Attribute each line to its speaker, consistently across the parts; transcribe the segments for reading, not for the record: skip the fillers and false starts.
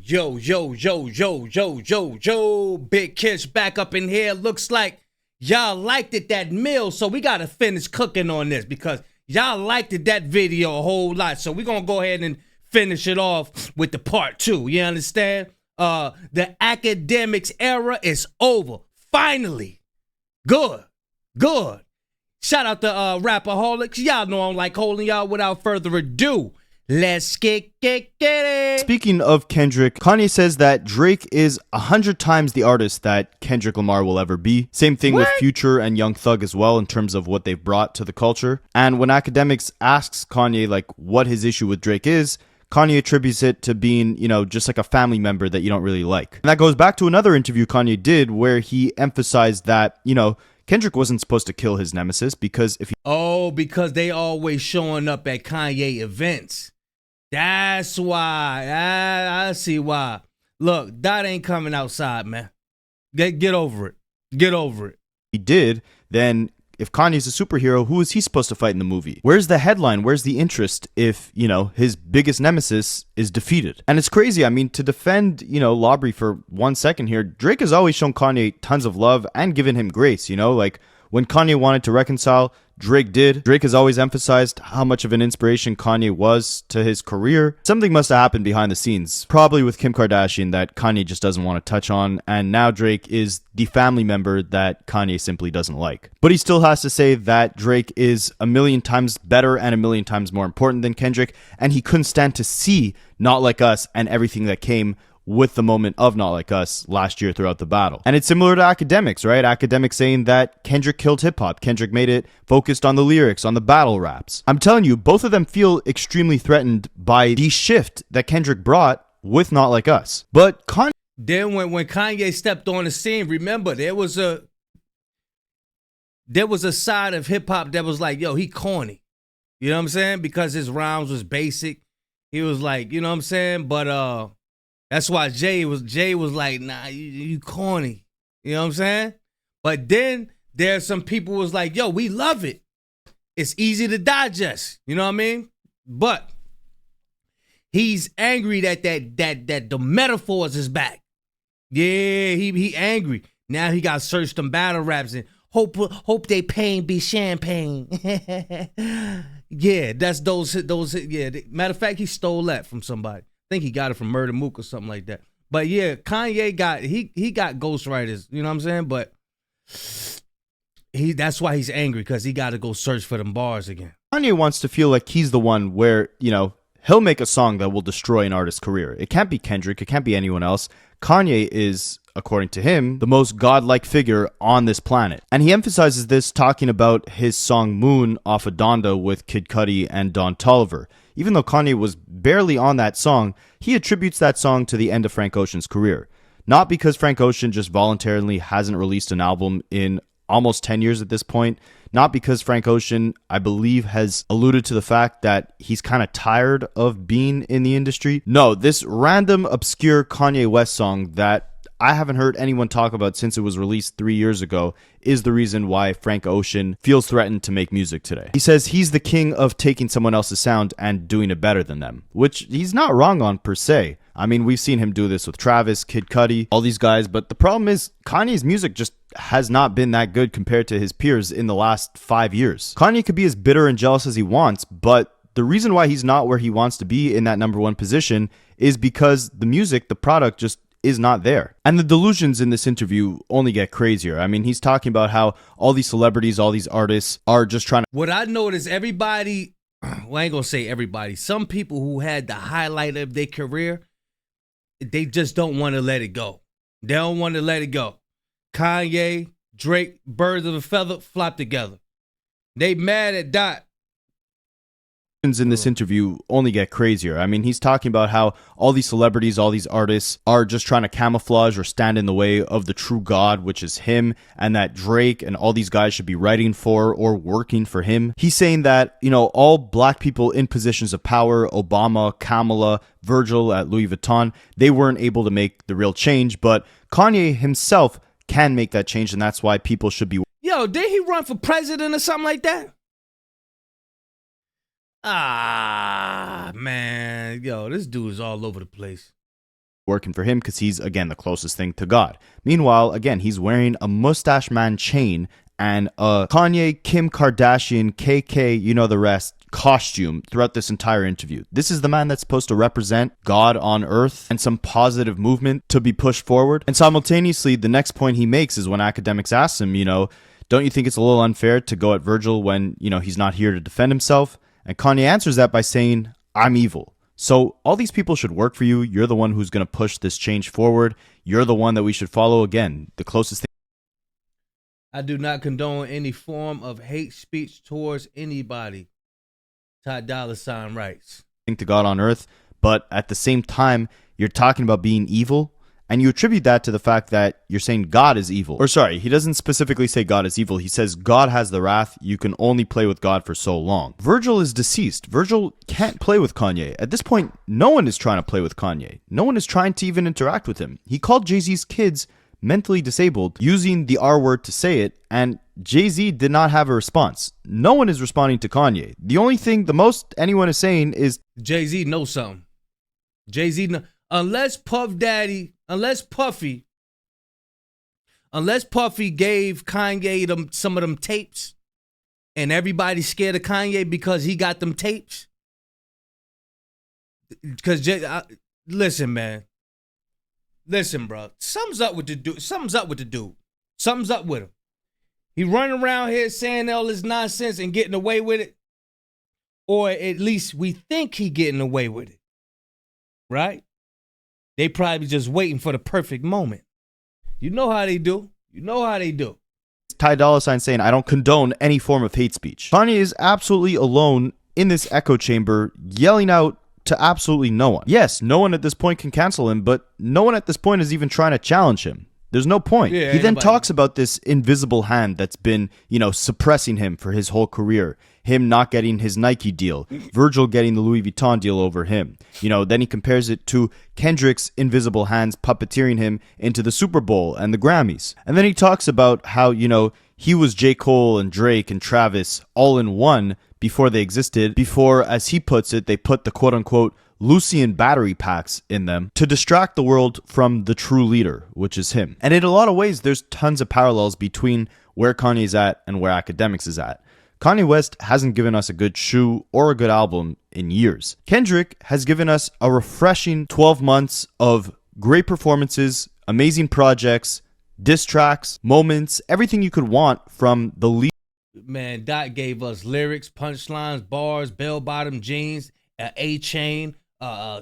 Speaker 1: Yo, yo, yo, yo, yo, yo, yo. Big Kish back up in here. Looks like y'all liked it, that meal. So we got to finish cooking on this because y'all liked it, that video a whole lot. So we're going to go ahead and finish it off with the part two. You understand? The Akademiks era is over. Finally. Good. Good. Shout out to Rapperholics. Y'all know I don't like holding y'all. Without further ado, let's get it.
Speaker 2: Speaking of Kendrick, Kanye says that Drake is 100 times the artist that Kendrick Lamar will ever be. Same thing with Future and Young Thug as well in terms of what they've brought to the culture. And when Akademiks asks Kanye like what his issue with Drake is, Kanye attributes it to being, just like a family member that you don't really like. And that goes back to another interview Kanye did where he emphasized that, Kendrick wasn't supposed to kill his nemesis because if he...
Speaker 1: Oh, because they always showing up at Kanye events. That's why. I see why. Look, that ain't coming outside, man. Get over it. Get over it.
Speaker 2: He did, then if Kanye's a superhero, who is he supposed to fight in the movie? Where's the headline? Where's the interest if, his biggest nemesis is defeated? And it's crazy. I mean, to defend, Lawbury for 1 second here, Drake has always shown Kanye tons of love and given him grace, like when Kanye wanted to reconcile, Drake did. Drake has always emphasized how much of an inspiration Kanye was to his career. Something must have happened behind the scenes, probably with Kim Kardashian, that Kanye just doesn't want to touch on, and now Drake is the family member that Kanye simply doesn't like. But he still has to say that Drake is a million times better and a million times more important than Kendrick, and he couldn't stand to see Not Like Us and everything that came with the moment of Not Like Us last year throughout the battle. And it's similar to Akademiks, right? Akademiks saying that Kendrick killed hip-hop. Kendrick made it focused on the lyrics, on the battle raps. I'm telling you, both of them feel extremely threatened by the shift that Kendrick brought with Not Like Us. But
Speaker 1: then when Kanye stepped on the scene, remember, there was a side of hip-hop that was like, yo, he corny. You know what I'm saying? Because his rhymes was basic. He was like, you know what I'm saying? But that's why Jay was like, nah, you corny. You know what I'm saying? But then there's some people was like, yo, we love it. It's easy to digest. You know what I mean? But he's angry that the metaphors is back. Yeah, he angry. Now he got searched them battle raps and hope they pain be champagne. Yeah, that's those. Yeah, matter of fact, he stole that from somebody. I think he got it from Murder Mook or something like that. But yeah, Kanye got he got ghostwriters, you know what I'm saying? But that's why he's angry, because he got to go search for them bars again.
Speaker 2: Kanye wants to feel like he's the one where, he'll make a song that will destroy an artist's career. It can't be Kendrick, it can't be anyone else. Kanye is, according to him, the most godlike figure on this planet. And he emphasizes this talking about his song Moon off of Donda with Kid Cudi and Don Toliver. Even though Kanye was barely on that song, he attributes that song to the end of Frank Ocean's career. Not because Frank Ocean just voluntarily hasn't released an album in almost 10 years at this point. Not because Frank Ocean, I believe, has alluded to the fact that he's kind of tired of being in the industry. No, this random, obscure Kanye West song that I haven't heard anyone talk about since it was released 3 years ago is the reason why Frank Ocean feels threatened to make music today. He says he's the king of taking someone else's sound and doing it better than them, which he's not wrong on per se. I mean, we've seen him do this with Travis, Kid Cudi, all these guys, but the problem is Kanye's music just has not been that good compared to his peers in the last 5 years. Kanye could be as bitter and jealous as he wants, but the reason why he's not where he wants to be in that number one position is because the music, the product, just is not there. And the delusions in this interview only get crazier. I mean, he's talking about how all these celebrities, all these artists are just trying to...
Speaker 1: What I noticed, everybody, well, I ain't gonna say everybody, some people who had the highlight of their career, they just don't want to let it go. They don't want to let it go. Kanye, Drake, birds of a feather, flop together. They mad at Dot.
Speaker 2: In this interview only get crazier. I mean, he's talking about how all these celebrities, all these artists are just trying to camouflage or stand in the way of the true God, which is him, and that Drake and all these guys should be writing for or working for him. He's saying that, all black people in positions of power, Obama, Kamala, Virgil at Louis Vuitton, they weren't able to make the real change, but Kanye himself can make that change, and that's why people should be...
Speaker 1: Yo, did he run for president or something like that? Ah, man. Yo, this dude is all over the place.
Speaker 2: working for him because he's, again, the closest thing to God. Meanwhile, again, he's wearing a Mustache Man chain and a Kanye, Kim Kardashian, KK, you know the rest, costume throughout this entire interview. This is the man that's supposed to represent God on earth and some positive movement to be pushed forward. And simultaneously, the next point he makes is when Akademiks asks him, don't you think it's a little unfair to go at Virgil when, he's not here to defend himself? And Kanye answers that by saying, I'm evil. So all these people should work for you. You're the one who's going to push this change forward. You're the one that we should follow. Again, the closest thing.
Speaker 1: I do not condone any form of hate speech towards anybody. Ty Dolla $ign writes.
Speaker 2: To God on earth, but at the same time, you're talking about being evil, and you attribute that to the fact that you're saying God is evil. Or sorry, he doesn't specifically say God is evil. He says God has the wrath. You can only play with God for so long. Virgil is deceased. Virgil can't play with Kanye. At this point, no one is trying to play with Kanye. No one is trying to even interact with him. He called Jay-Z's kids mentally disabled, using the R word to say it, and Jay-Z did not have a response. No one is responding to Kanye. The only thing, the most anyone is saying is
Speaker 1: Jay-Z knows something. Jay-Z, unless Puffy gave Kanye some of them tapes, and everybody's scared of Kanye because he got them tapes. Because listen, man. Listen, bro. Something's up with the dude. Something's up with him. He running around here saying all this nonsense and getting away with it. Or at least we think he getting away with it. Right? They probably just waiting for the perfect moment. You know how they do.
Speaker 2: Ty Dolla $ign saying, I don't condone any form of hate speech. Kanye is absolutely alone in this echo chamber, yelling out to absolutely no one. Yes, no one at this point can cancel him, but no one at this point is even trying to challenge him. There's no point.
Speaker 1: Yeah,
Speaker 2: he then talks about this invisible hand that's been, suppressing him for his whole career. Him not getting his Nike deal. Virgil getting the Louis Vuitton deal over him. Then he compares it to Kendrick's invisible hands puppeteering him into the Super Bowl and the Grammys. And then he talks about how, he was J. Cole and Drake and Travis all in one before they existed. Before, as he puts it, they put the quote-unquote Lucian battery packs in them to distract the world from the true leader, which is him. And in a lot of ways, there's tons of parallels between where Kanye's at and where Akademiks is at. Kanye West hasn't given us a good shoe or a good album in years. Kendrick has given us a refreshing 12 months of great performances, amazing projects, diss tracks, moments, everything you could want from the lead.
Speaker 1: Man, Dot gave us lyrics, punchlines, bars, bell-bottom jeans, a chain, a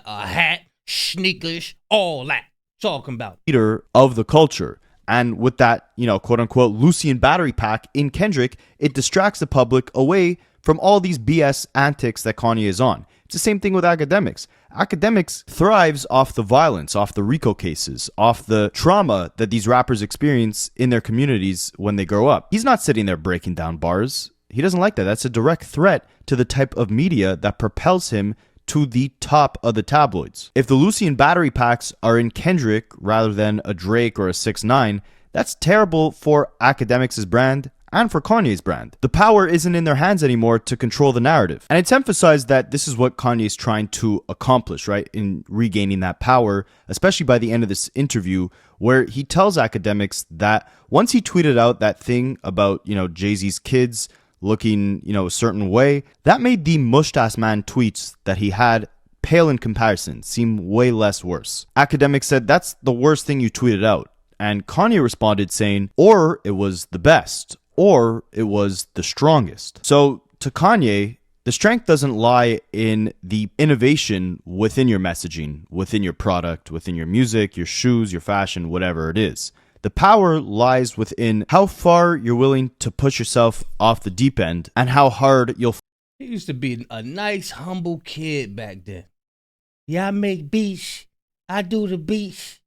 Speaker 1: hat, sneakers, all that. Talking about
Speaker 2: leader of the culture. And with that, quote-unquote Lucian battery pack in Kendrick, it distracts the public away from all these BS antics that Kanye is on. It's the same thing with Akademiks. Akademiks thrives off the violence, off the RICO cases, off the trauma that these rappers experience in their communities when they grow up. He's not sitting there breaking down bars. He doesn't like that. That's a direct threat to the type of media that propels him to the top of the tabloids. If the Lucian battery packs are in Kendrick rather than a Drake or a 6ix9ine, that's terrible for Akademiks' brand and for Kanye's brand. The power isn't in their hands anymore to control the narrative. And it's emphasized that this is what Kanye's trying to accomplish, right? In regaining that power, especially by the end of this interview, where he tells Akademiks that once he tweeted out that thing about, Jay-Z's kids looking, a certain way, that made the Mustache Man tweets that he had pale in comparison, seem way less worse. Akademiks said, that's the worst thing you tweeted out. And Kanye responded saying, or it was the best, or it was the strongest. So to Kanye, the strength doesn't lie in the innovation within your messaging, within your product, within your music, your shoes, your fashion, whatever it is. The power lies within how far you're willing to push yourself off the deep end and how hard you'll.
Speaker 1: He used to be a nice, humble kid back then. Yeah, I make beats. I do the beats.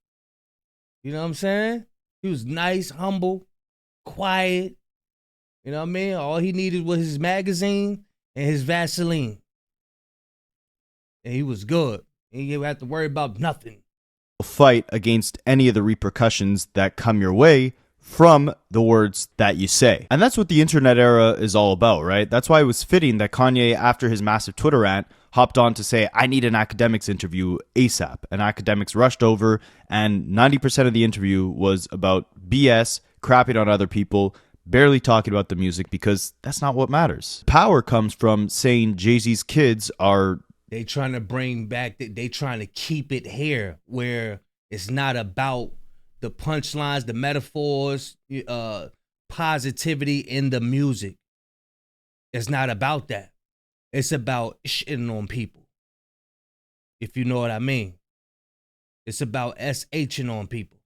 Speaker 1: You know what I'm saying? He was nice, humble, quiet. You know what I mean? All he needed was his magazine and his Vaseline. And he was good. He didn't have to worry about nothing.
Speaker 2: Fight against any of the repercussions that come your way from the words that you say. And that's what the internet era is all about, right? That's why it was fitting that Kanye, after his massive Twitter rant, hopped on to say, I need an Akademiks interview ASAP. And Akademiks rushed over, and 90% of the interview was about BS, crapping on other people, barely talking about the music, because that's not what matters. Power comes from saying Jay-Z's kids are...
Speaker 1: They trying to bring back, they trying to keep it here where it's not about the punchlines, the metaphors, positivity in the music. It's not about that. It's about shitting on people. If you know what I mean. It's about SHing on people.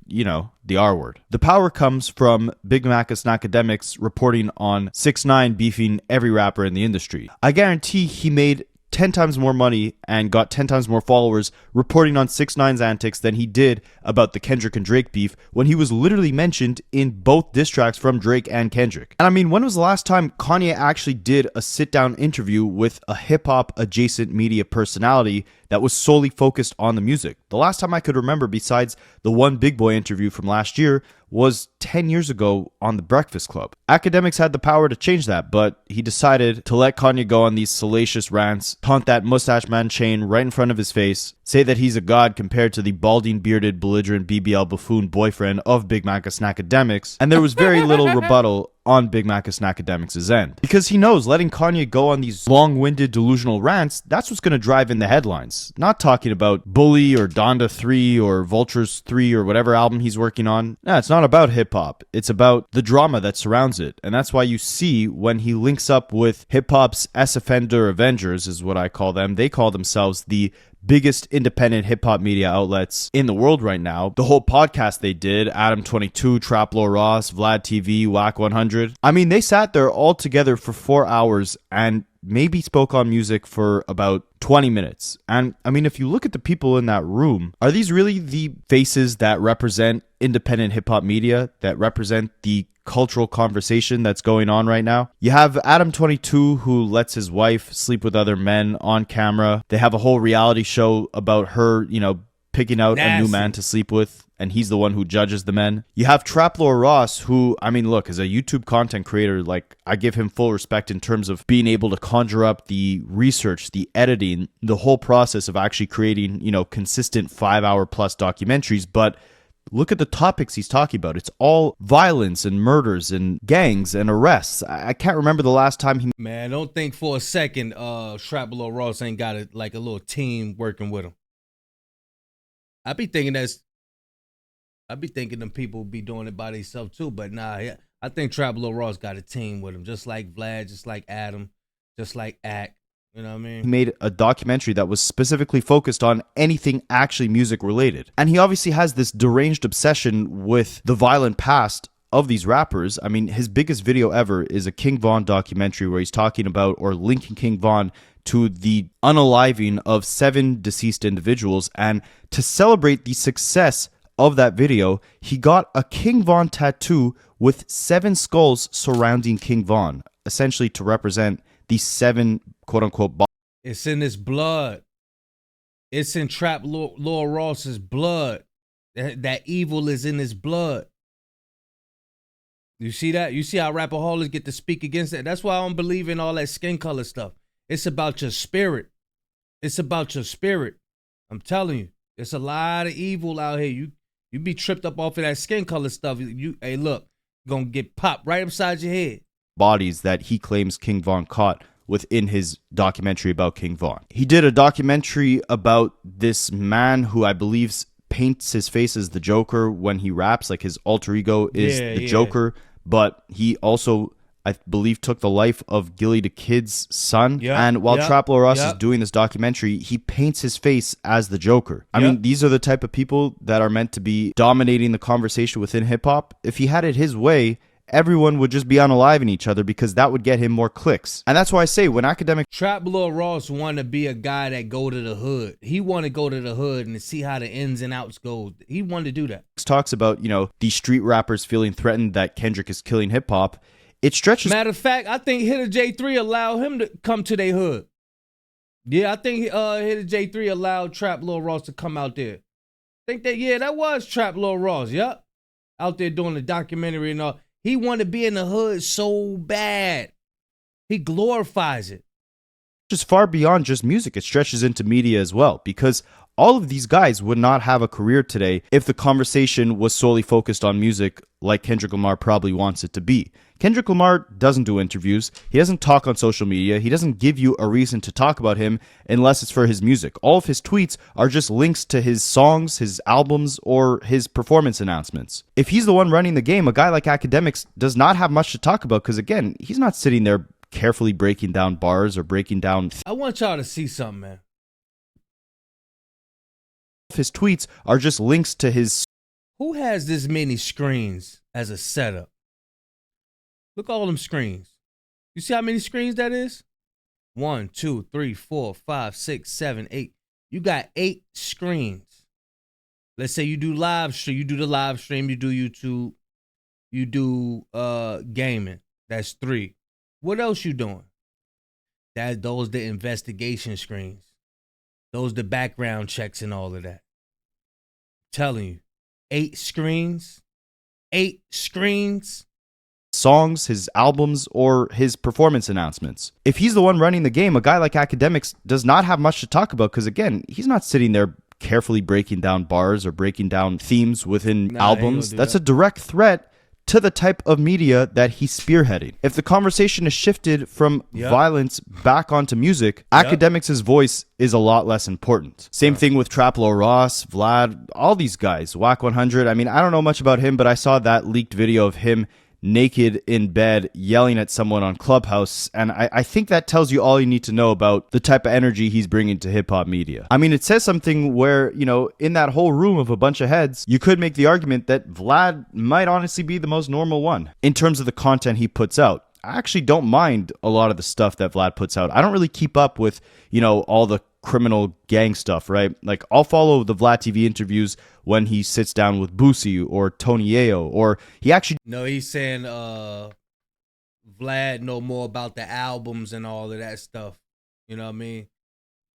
Speaker 2: You know, the R word. The power comes from Big Macus and Akademiks reporting on 6ix9ine beefing every rapper in the industry. I guarantee he made 10 times more money and got 10 times more followers reporting on 6ix9ine's antics than he did about the Kendrick and Drake beef, when he was literally mentioned in both diss tracks from Drake and Kendrick. And I mean, when was the last time Kanye actually did a sit-down interview with a hip-hop adjacent media personality that was solely focused on the music? The last time I could remember, besides the one Big Boy interview from last year, was 10 years ago on The Breakfast Club. Akademiks had the power to change that, but he decided to let Kanye go on these salacious rants, taunt that mustache man chain right in front of his face, say that he's a god compared to the balding, bearded, belligerent BBL buffoon boyfriend of Big Macus and Akademiks, and there was very little rebuttal on Big Macus and Akademiks' end. Because he knows letting Kanye go on these long-winded delusional rants, that's what's going to drive in the headlines. Not talking about Bully or Donda 3 or Vultures 3 or whatever album he's working on. No, it's not about hip-hop. It's about the drama that surrounds it. And that's why you see when he links up with hip-hop's S-Offender Avengers, is what I call them. They call themselves the biggest independent hip-hop media outlets in the world right now. The whole podcast they did, Adam22, Trap Lord Ross, Vlad TV, Whack 100. I mean, they sat there all together for 4 hours and maybe spoke on music for about 20 minutes. And I mean, if you look at the people in that room, are these really the faces that represent independent hip-hop media, that represent the cultural conversation that's going on right now? You have Adam22, who lets his wife sleep with other men on camera. They have a whole reality show about her, you know, picking out a new man to sleep with, and he's the one who judges the men. You have Trap Lord Ross, who, I mean, look, as a YouTube content creator, like, I give him full respect in terms of being able to conjure up the research, the editing, the whole process of actually creating, you know, consistent 5-hour plus documentaries. But look at the topics he's talking about. It's all violence and murders and gangs and arrests. I can't remember the last time he...
Speaker 1: Man, don't think for a second Trap Lord Ross ain't got a little team working with him. I be thinking them people be doing it by themselves too, but nah, yeah, I think Trap Lord Ross got a team with him, just like Vlad, just like Adam, just like Ak. You know what I mean?
Speaker 2: He made a documentary that was specifically focused on anything actually music related. And he obviously has this deranged obsession with the violent past of these rappers. I mean, his biggest video ever is a King Von documentary where he's talking about, or linking King Von to the unaliving of 7 deceased individuals. And to celebrate the success of that video, he got a King Von tattoo with 7 skulls surrounding King Von, essentially to represent the 7 quote-unquote...
Speaker 1: It's in his blood. It's in Trap Lord Ross's blood. That evil is in his blood. You see that? You see how rapaholics get to speak against that? That's why I don't believe in all that skin color stuff. It's about your spirit. It's about your spirit. I'm telling you. There's a lot of evil out here. You be tripped up off of that skin color stuff. Hey, look, you're gonna get popped right upside your head.
Speaker 2: Bodies that he claims King Von caught within his documentary about King Von. He did a documentary about this man who I believe paints his face as the Joker when he raps, like his alter ego is the Joker, but he also, I believe, took the life of Gilly the Kid's son. And while Trap Lord Ross is doing this documentary, he paints his face as the Joker. I mean, these are the type of people that are meant to be dominating the conversation within hip-hop. If he had it his way, everyone would just be unaliving each other, because that would get him more clicks. And that's why I say, when Akademiks...
Speaker 1: Trap Lord Ross want to be a guy that go to the hood. He want to go to the hood and see how the ins and outs go. He wanted to do that.
Speaker 2: Talks about, you know, these street rappers feeling threatened that Kendrick is killing hip-hop. It stretches...
Speaker 1: Matter of fact, I think Hitter J3 allowed him to come to their hood. Yeah, I think Hitter J3 allowed Trap Lord Ross to come out there. I think that was Trap Lord Ross, yep. Out there doing the documentary and all. He wanted to be in the hood so bad. He glorifies it.
Speaker 2: Just far beyond just music. It stretches into media as well, because all of these guys would not have a career today if the conversation was solely focused on music like Kendrick Lamar probably wants it to be. Kendrick Lamar doesn't do interviews. He doesn't talk on social media. He doesn't give you a reason to talk about him unless it's for his music. All of his tweets are just links to his songs, his albums, or his performance announcements. If he's the one running the game, a guy like Akademiks does not have much to talk about because, again, he's not sitting there carefully breaking down bars or breaking down.
Speaker 1: I want y'all to see something, man.
Speaker 2: His tweets are just links to his.
Speaker 1: Who has this many screens as a setup? Look at all them screens. You see how many screens that is? 1, 2, 3, 4, 5, 6, 7, 8. You got 8 screens. Let's say you do live stream. You do the live stream. You do YouTube. You do gaming. That's 3. What else you doing? Those the investigation screens. Those the background checks and all of that. I'm telling you, 8 screens. 8 screens.
Speaker 2: Songs, his albums, or his performance announcements. If he's the one running the game, a guy like Akademiks does not have much to talk about because, again, he's not sitting there carefully breaking down bars or breaking down themes within albums. That's a direct threat to the type of media that he's spearheading. If the conversation is shifted from violence back onto music, Akademiks' voice is a lot less important. Same thing with Traplo Ross, Vlad, all these guys. Whack 100. I mean, I don't know much about him, but I saw that leaked video of him naked in bed yelling at someone on Clubhouse, and I think that tells you all you need to know about the type of energy he's bringing to hip-hop media. I mean, it says something where, you know, in that whole room of a bunch of heads, you could make the argument that Vlad might honestly be the most normal one in terms of the content he puts out. I actually don't mind a lot of the stuff that Vlad puts out. I don't really keep up with, you know, all the criminal gang stuff, right? Like, I'll follow the Vlad TV interviews when he sits down with Boosie or Tony Ayo, or he actually...
Speaker 1: No, he's saying Vlad know more about the albums and all of that stuff. You know what I mean?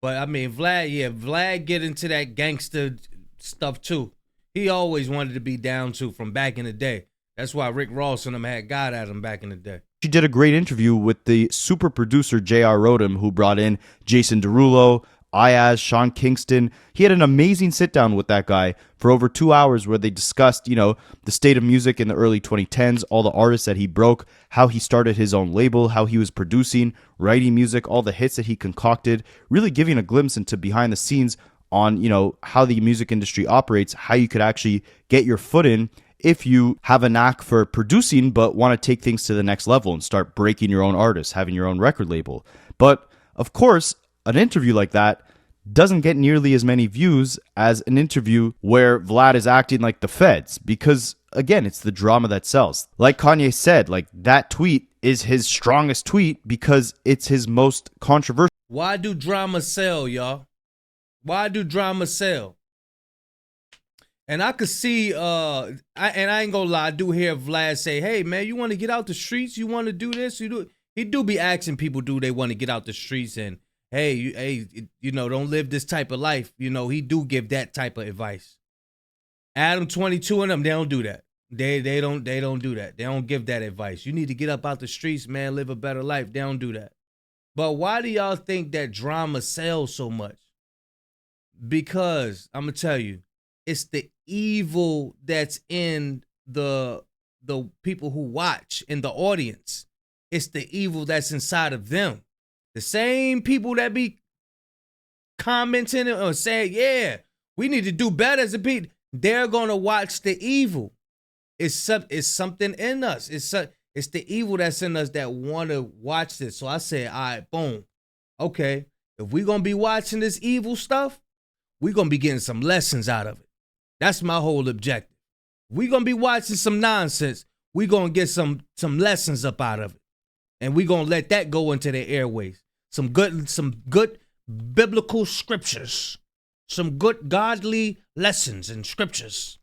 Speaker 1: But, I mean, Vlad get into that gangster stuff, too. He always wanted to be down to from back in the day. That's why Rick Ross and them had got at him back in the day.
Speaker 2: She did a great interview with the super producer J.R. Rodham, who brought in Jason Derulo, Ayaz, Sean Kingston. He had an amazing sit down with that guy for over 2 hours where they discussed, you know, the state of music in the early 2010s, all the artists that he broke, how he started his own label, how he was producing, writing music, all the hits that he concocted, really giving a glimpse into behind the scenes on, you know, how the music industry operates, how you could actually get your foot in if you have a knack for producing but want to take things to the next level and start breaking your own artists, having your own record label. But, of course, an interview like that doesn't get nearly as many views as an interview where Vlad is acting like the feds because, again, it's the drama that sells. Like Kanye said, like, that tweet is his strongest tweet because it's his most controversial.
Speaker 1: Why do drama sell, y'all? Why do drama sell? And I could see, I ain't gonna lie, I do hear Vlad say, hey, man, you want to get out the streets? You want to do this? You do. He do be asking people, do they want to get out the streets? And, hey, you know, don't live this type of life. You know, he do give that type of advice. Adam 22 and them, they don't do that. They don't do that. They don't give that advice. You need to get up out the streets, man, live a better life. They don't do that. But why do y'all think that drama sells so much? Because, I'm going to tell you, it's the evil that's in the people who watch, in the audience. It's the evil that's inside of them. The same people that be commenting or saying, yeah, we need to do better as a people, they're going to watch the evil. It's something in us. It's the evil that's in us that want to watch this. So I said, all right, boom. Okay, if we're going to be watching this evil stuff, we're going to be getting some lessons out of it. That's my whole objective. We're going to be watching some nonsense. We're going to get some lessons up out of it. And we're going to let that go into the airways. Some good biblical scriptures. Some good godly lessons and scriptures.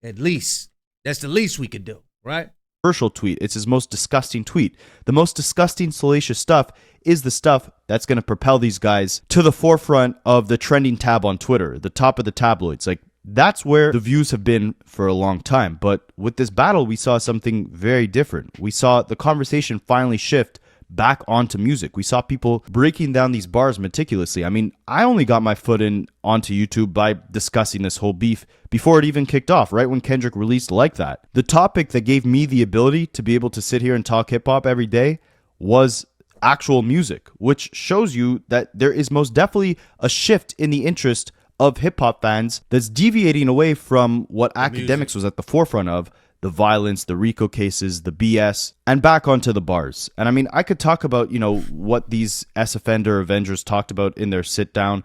Speaker 1: At least. That's the least we could do, right?
Speaker 2: Controversial tweet. It's his most disgusting tweet. The most disgusting, salacious stuff is the stuff that's going to propel these guys to the forefront of the trending tab on Twitter, the top of the tabloids. Like, that's where the views have been for a long time. But with this battle, we saw something very different. We saw the conversation finally shift back onto music. We saw people breaking down these bars meticulously. I mean, I only got my foot in onto YouTube by discussing this whole beef before it even kicked off, right when Kendrick released Like That. The topic that gave me the ability to be able to sit here and talk hip hop every day was actual music, which shows you that there is most definitely a shift in the interest of hip hop fans that's deviating away from what Akademiks was at the forefront of, the violence, the RICO cases, the BS, and back onto the bars. And I mean, I could talk about, what these S-Offender Avengers talked about in their sit down.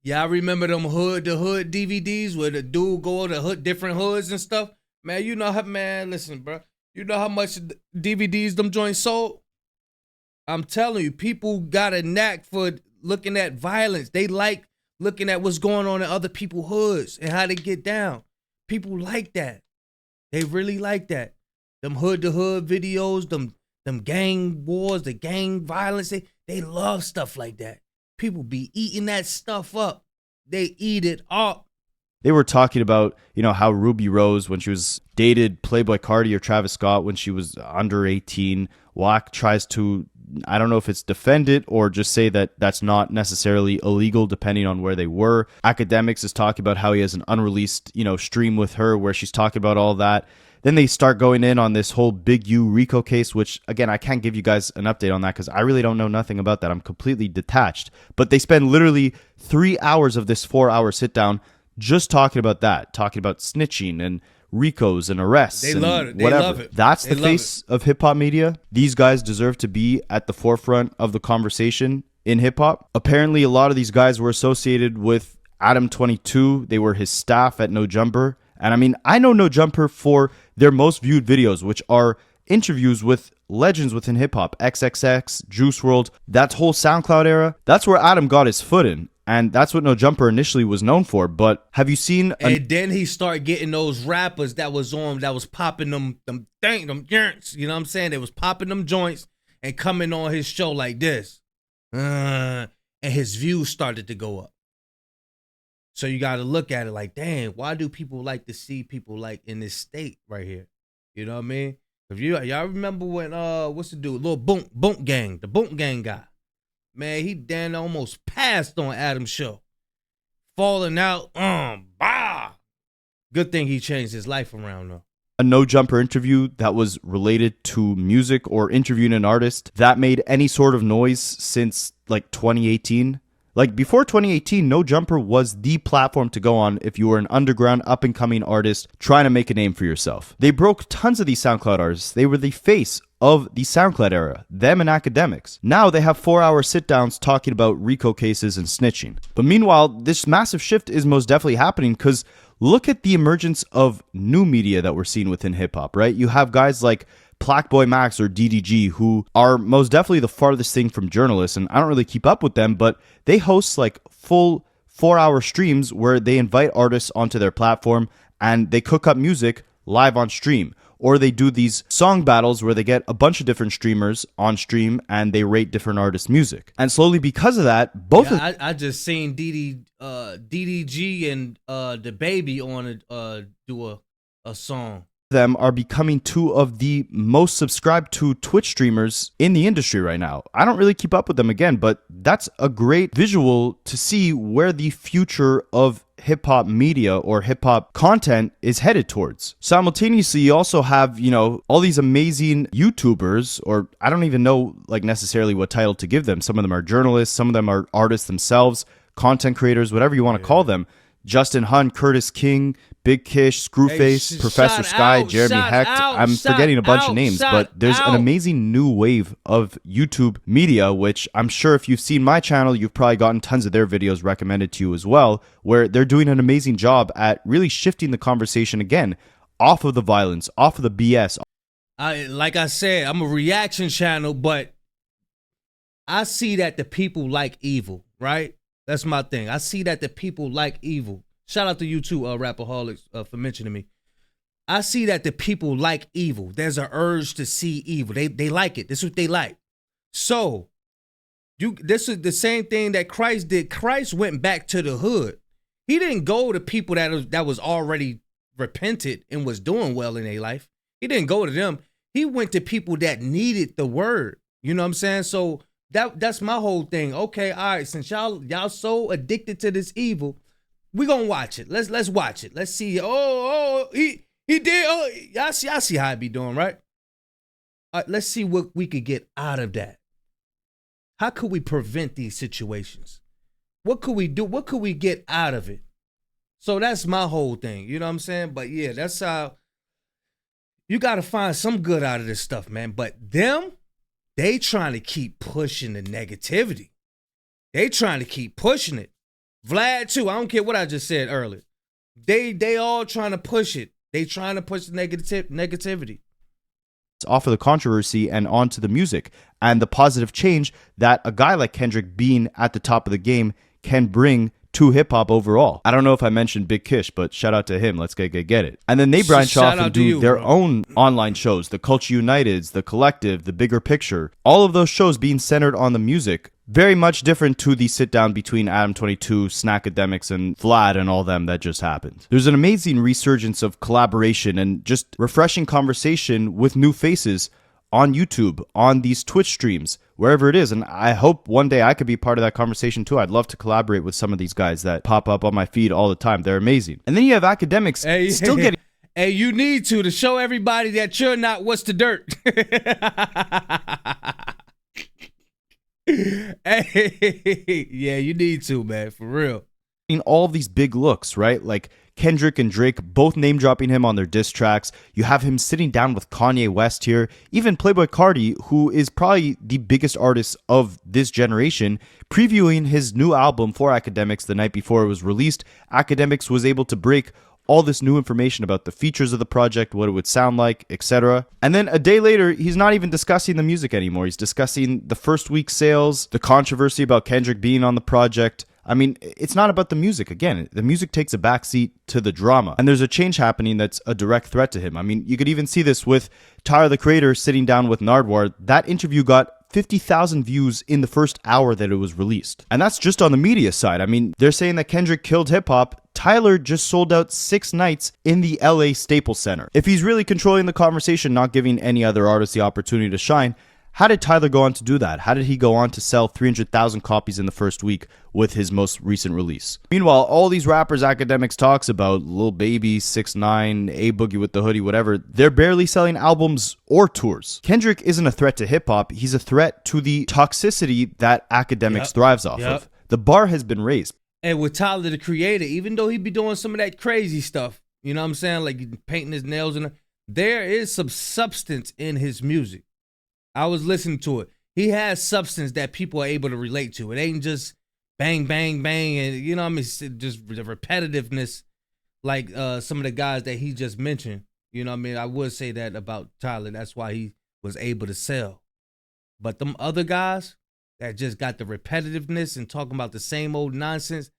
Speaker 1: Yeah, I remember them the hood DVDs where the dude go to different hoods and stuff. Man, listen, bro. You know how much DVDs them joints sold? I'm telling you, people got a knack for looking at violence. They like looking at what's going on in other people's hoods and how they get down. People like that. They really like that. Them hood-to-hood videos, them gang wars, the gang violence, they love stuff like that. People be eating that stuff up. They eat it up.
Speaker 2: They were talking about, how Ruby Rose, when she was dated Playboy Cardi or Travis Scott when she was under 18, Wack tries to, I don't know if it's defend it or just say that that's not necessarily illegal depending on where they were. Akademiks is talking about how he has an unreleased, stream with her where she's talking about all that. Then they start going in on this whole Big U RICO case, which, again, I can't give you guys an update on that because I really don't know nothing about that. I'm completely detached. But they spend literally 3 hours of this 4-hour sit down just talking about that, talking about snitching and RICOs and arrests.
Speaker 1: They
Speaker 2: and
Speaker 1: love it. They
Speaker 2: whatever.
Speaker 1: love it.
Speaker 2: That's the face of hip hop media. These guys deserve to be at the forefront of the conversation in hip hop. Apparently, a lot of these guys were associated with Adam 22. They were his staff at No Jumper. And I mean, I know No Jumper for their most viewed videos, which are interviews with legends within hip hop, XXX, Juice WRLD, that whole SoundCloud era. That's where Adam got his foot in. And that's what No Jumper initially was known for. But have you seen?
Speaker 1: And then he started getting those rappers that was popping them joints. You know what I'm saying? They was popping them joints and coming on his show like this. And his views started to go up. So you got to look at it like, dang, why do people like to see people like in this state right here? You know what I mean? If y'all remember when what's the dude? Little Boom Gang, the Boom Gang guy. Man, he damn almost passed on Adam's show. Falling out, bah. Good thing he changed his life around though.
Speaker 2: A No Jumper interview that was related to music or interviewing an artist that made any sort of noise since like 2018. Like before 2018, No Jumper was the platform to go on if you were an underground up-and-coming artist trying to make a name for yourself. They broke tons of these SoundCloud artists. They were the face of the SoundCloud era, them and Akademiks. Now they have 4-hour sit-downs talking about RICO cases and snitching. But meanwhile, this massive shift is most definitely happening because look at the emergence of new media that we're seeing within hip-hop, right? You have guys like Plackboy Max or DDG, who are most definitely the farthest thing from journalists, and I don't really keep up with them, but they host like full 4-hour streams where they invite artists onto their platform and they cook up music live on stream. Or they do these song battles where they get a bunch of different streamers on stream and they rate different artists' music. And slowly because of that,
Speaker 1: I just seen DDG and the Baby on do a song.
Speaker 2: Them are becoming two of the most subscribed to Twitch streamers in the industry right now. I don't really keep up with them again, but that's a great visual to see where the future of hip-hop media or hip-hop content is headed towards. Simultaneously, you also have, all these amazing YouTubers, or I don't even know like necessarily what title to give them. Some of them are journalists, some of them are artists themselves, content creators, whatever you want to call them. Justin Hunt, Curtis King, Big Kish, Screwface, Professor Sky, Jeremy Hecht. I'm forgetting a bunch of names, but there's an amazing new wave of YouTube media, which I'm sure if you've seen my channel, you've probably gotten tons of their videos recommended to you as well, where they're doing an amazing job at really shifting the conversation again off of the violence, off of the BS.
Speaker 1: Like I said, I'm a reaction channel, but I see that the people like evil, right? That's my thing. I see that the people like evil. Shout out to you too, Rapaholics, for mentioning me. I see that the people like evil. There's an urge to see evil. They like it. This is what they like. So, this is the same thing that Christ did. Christ went back to the hood. He didn't go to people that was already repented and was doing well in their life. He didn't go to them. He went to people that needed the word. You know what I'm saying? So that's my whole thing. Okay, all right, since y'all so addicted to this evil, we gonna watch it. Let's watch it. Let's see. He did. Oh, y'all see how it be doing, right? All right, let's see what we could get out of that. How could we prevent these situations? What could we do? What could we get out of it? So that's my whole thing. You know what I'm saying? But yeah, that's how you got to find some good out of this stuff, man. But they trying to keep pushing the negativity. They trying to keep pushing it. Vlad too. I don't care what I just said earlier. They all trying to push it. They trying to push the negativity.
Speaker 2: Off of the controversy and onto the music and the positive change that a guy like Kendrick being at the top of the game can bring to hip-hop overall. I don't know if I mentioned Big Kish, but shout out to him. Let's get it. And then they branch off and do their own online shows, the Culture Uniteds, the Collective, the Bigger Picture. All of those shows being centered on the music. Very much different to the sit-down between Adam22, Snackademics, and Vlad and all them that just happened. There's an amazing resurgence of collaboration and just refreshing conversation with new faces on YouTube, on these Twitch streams, wherever it is. And I hope one day I could be part of that conversation too. I'd love to collaborate with some of these guys that pop up on my feed all the time. They're amazing. And then you have Akademiks still getting...
Speaker 1: Hey, you need to show everybody that you're not what's the dirt. Hey, yeah, you need to, man, for real.
Speaker 2: In all these big looks, right? Like Kendrick and Drake both name dropping him on their diss tracks. You have him sitting down with Kanye West here. Even Playboi Carti, who is probably the biggest artist of this generation, previewing his new album for Akademiks the night before it was released. Akademiks was able to break all this new information about the features of the project, what it would sound like, etc. And then a day later, he's not even discussing the music anymore. He's discussing the first week sales, the controversy about Kendrick being on the project. I mean, it's not about the music. Again, the music takes a backseat to the drama. And there's a change happening that's a direct threat to him. I mean, you could even see this with Tyler, the Creator, sitting down with Nardwuar. That interview got 50,000 views in the first hour that it was released. And that's just on the media side. I mean, they're saying that Kendrick killed hip-hop. Tyler just sold out 6 nights in the LA Staples Center. If he's really controlling the conversation, not giving any other artist the opportunity to shine, how did Tyler go on to do that? How did he go on to sell 300,000 copies in the first week with his most recent release? Meanwhile, all these rappers Akademiks talks about, Lil Baby, 6ix9ine, A Boogie with the Hoodie, whatever, they're barely selling albums or tours. Kendrick isn't a threat to hip-hop. He's a threat to the toxicity that Akademiks thrives off of. The bar has been raised.
Speaker 1: And with Tyler, the Creator, even though he be doing some of that crazy stuff, you know what I'm saying? Like painting his nails, and there is some substance in his music. I was listening to it. He has substance that people are able to relate to. It ain't just bang, bang, bang, and you know what I mean? It's just the repetitiveness, like some of the guys that he just mentioned. You know what I mean? I would say that about Tyler. That's why he was able to sell. But them other guys that just got the repetitiveness and talking about the same old nonsense,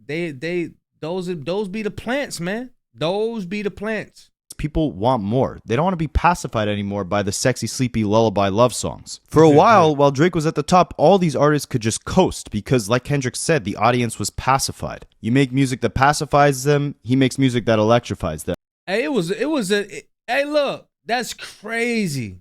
Speaker 1: those be the plants, man. Those be the plants.
Speaker 2: People want more. They don't want to be pacified anymore by the sexy, sleepy lullaby love songs. For a while Drake was at the top, all these artists could just coast because, like Kendrick said, the audience was pacified. You make music that pacifies them, he makes music that electrifies them.
Speaker 1: Hey, hey, look, that's crazy.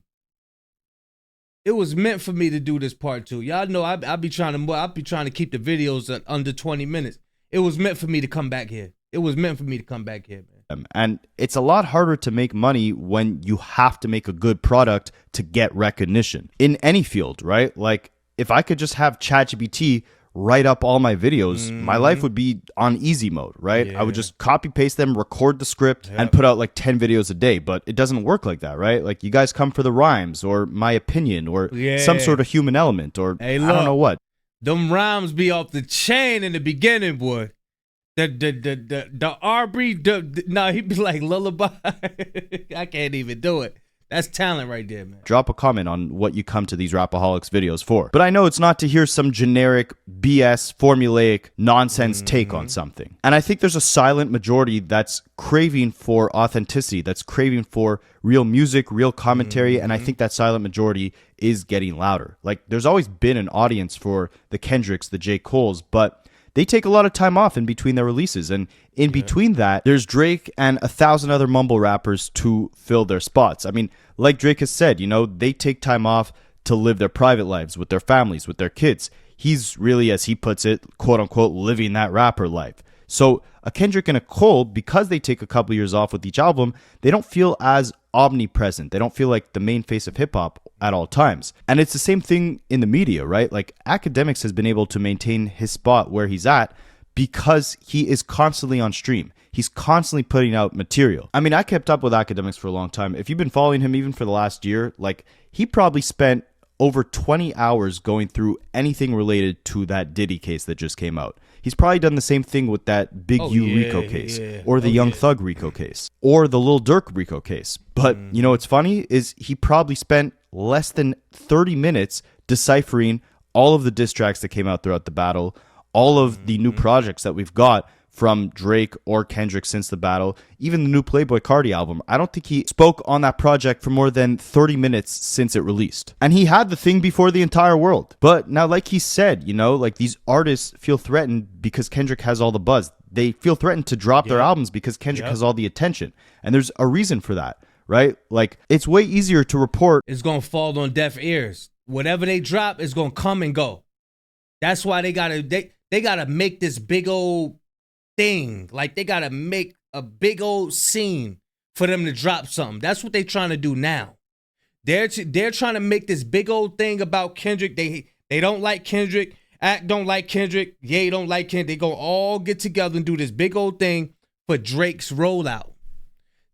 Speaker 1: It was meant for me to do this part 2. Y'all know I be trying to keep the videos at under 20 minutes. It was meant for me to come back here. It was meant for me to come back here, man.
Speaker 2: And it's a lot harder to make money when you have to make a good product to get recognition in any field, right? Like if I could just have ChatGPT write up all my videos, my life would be on easy mode, right?
Speaker 1: Yeah.
Speaker 2: I would just copy paste them, record the script, and put out like 10 videos a day. But it doesn't work like that, right? Like you guys come for the rhymes or my opinion or some sort of human element or
Speaker 1: hey, look,
Speaker 2: I don't know what.
Speaker 1: Them rhymes be off the chain in the beginning, boy. The Aubrey, no, he'd be like lullaby. I can't even do it. That's talent right there, man.
Speaker 2: Drop a comment on what you come to these Rapaholics videos for. But I know it's not to hear some generic BS, formulaic, nonsense take on something. And I think there's a silent majority that's craving for authenticity, that's craving for real music, real commentary, and I think that silent majority is getting louder. Like, there's always been an audience for the Kendricks, the J. Coles, but they take a lot of time off in between their releases. And in between that, there's Drake and 1,000 other mumble rappers to fill their spots. I mean, like Drake has said, you know, they take time off to live their private lives with their families, with their kids. He's really, as he puts it, quote unquote, living that rapper life. So a Kendrick and a Cole, because they take a couple years off with each album, they don't feel as omnipresent. They don't feel like the main face of hip hop at all times. And it's the same thing in the media, right? Like Akademiks has been able to maintain his spot where he's at because he is constantly on stream. He's constantly putting out material. I mean, I kept up with Akademiks for a long time. If you've been following him even for the last year, like he probably spent over 20 hours going through anything related to that Diddy case that just came out. He's probably done the same thing with that Big U Rico case, or the Young Thug Rico case, or the Lil Durk Rico case. But you know what's funny is he probably spent less than 30 minutes deciphering all of the diss tracks that came out throughout the battle, all of the new projects that we've got from Drake or Kendrick since the battle, even the new Playboi Carti album. I don't think he spoke on that project for more than 30 minutes since it released. And he had the thing before the entire world. But now, like he said, you know, like these artists feel threatened because Kendrick has all the buzz. They feel threatened to drop their albums because Kendrick has all the attention. And there's a reason for that, right? Like, it's way easier to report.
Speaker 1: It's going to fall on deaf ears. Whatever they drop is going to come and go. That's why they got to make this big old thing. Like they gotta make a big old scene for them to drop something. That's what they trying to do now. They're trying to make this big old thing about Kendrick. They don't like Kendrick. Act don't like Kendrick. Ye don't like Kendrick. They gonna all get together and do this big old thing for Drake's rollout.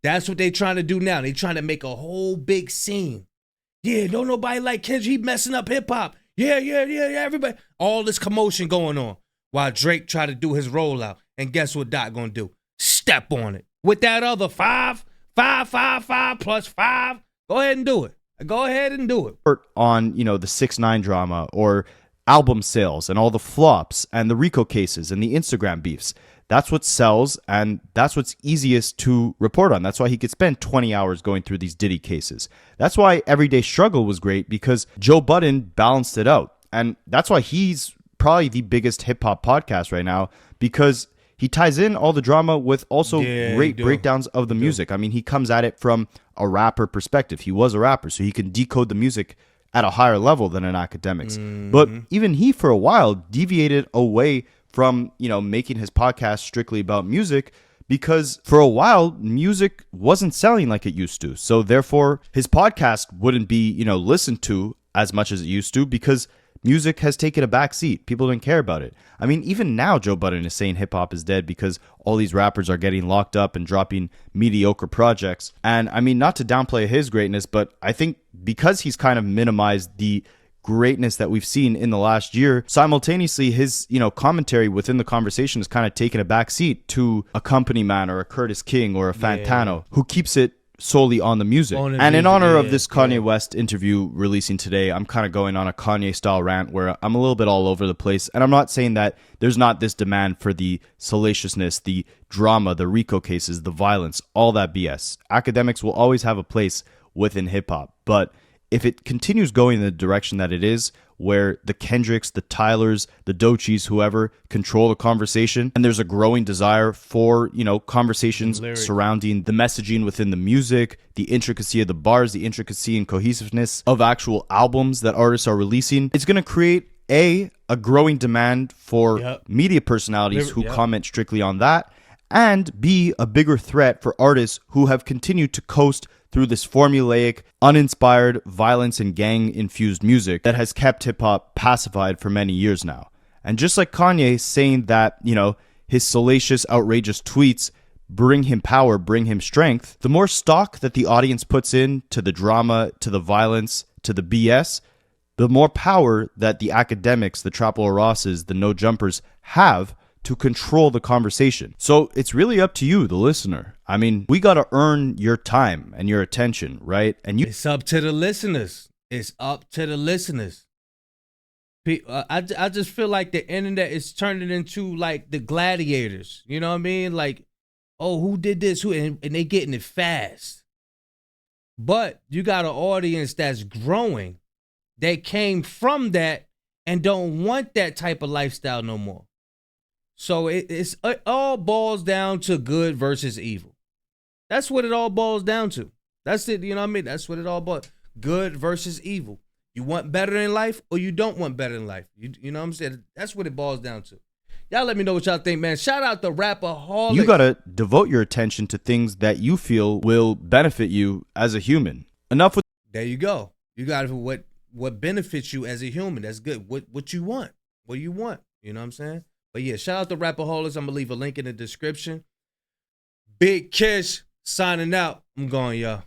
Speaker 1: That's what they trying to do now. They trying to make a whole big scene. Yeah, don't nobody like Kendrick. He messing up hip hop. Yeah. Everybody, all this commotion going on while Drake try to do his rollout. And guess what Doc gonna do? Step on it. With that other 5 plus 5, go ahead and do it. Go ahead and do it.
Speaker 2: On, you know, the 6ix9ine drama or album sales and all the flops and the Rico cases and the Instagram beefs. That's what sells, and that's what's easiest to report on. That's why he could spend 20 hours going through these Diddy cases. That's why Everyday Struggle was great, because Joe Budden balanced it out. And that's why he's probably the biggest hip-hop podcast right now, because he ties in all the drama with also great breakdowns of the music. I mean, he comes at it from a rapper perspective. He was a rapper, so he can decode the music at a higher level than an Akademiks. But even he, for a while, deviated away from, you know, making his podcast strictly about music, because for a while, music wasn't selling like it used to. So therefore, his podcast wouldn't be, you know, listened to as much as it used to, because music has taken a back seat. People don't care about it. I mean, even now, Joe Budden is saying hip-hop is dead because all these rappers are getting locked up and dropping mediocre projects. And I mean, not to downplay his greatness, but I think because he's kind of minimized the greatness that we've seen in the last year, simultaneously his, you know, commentary within the conversation has kind of taken a back seat to a Company Man or a Curtis King or a Fantano, who keeps it solely on the music. And in honor of this Kanye West interview releasing today, I'm kind of going on a Kanye style rant where I'm a little bit all over the place. And I'm not saying that there's not this demand for the salaciousness, the drama, the Rico cases, the violence, all that BS. Akademiks will always have a place within hip hop. But if it continues going in the direction that it is, where the Kendricks, the Tylers, the Doechis, whoever control the conversation, and there's a growing desire for, you know, conversations surrounding the messaging within the music, the intricacy of the bars, the intricacy and cohesiveness of actual albums that artists are releasing, it's going to create a growing demand for media personalities who comment strictly on that, and B, a bigger threat for artists who have continued to coast through this formulaic, uninspired, violence and gang-infused music that has kept hip-hop pacified for many years now. And just like Kanye saying that, you know, his salacious, outrageous tweets bring him power, bring him strength, the more stock that the audience puts in to the drama, to the violence, to the BS, the more power that the Akademiks, the Trapple Rosses, the No Jumpers have to control the conversation. So it's really up to you, the listener. I mean, we got to earn your time and your attention, right? And
Speaker 1: it's up to the listeners. It's up to the listeners. I just feel like the internet is turning into like the gladiators. You know what I mean? Like, oh, who did this? Who? And they getting it fast. But you got an audience that's growing. They came from that and don't want that type of lifestyle no more. So it all boils down to good versus evil. That's what it all boils down to. That's it, you know what I mean? That's what it all boils. Good versus evil. You want better in life or you don't want better in life. You know what I'm saying? That's what it boils down to. Y'all let me know what y'all think, man. Shout out to Rapperholic.
Speaker 2: You got to devote your attention to things that you feel will benefit you as a human. Enough with.
Speaker 1: There you go. You got to what benefits you as a human. That's good. What you want. What do you want? You know what I'm saying? But yeah, shout out to Rapperholics. I'm going to leave a link in the description. Big Kish signing out. I'm going, y'all.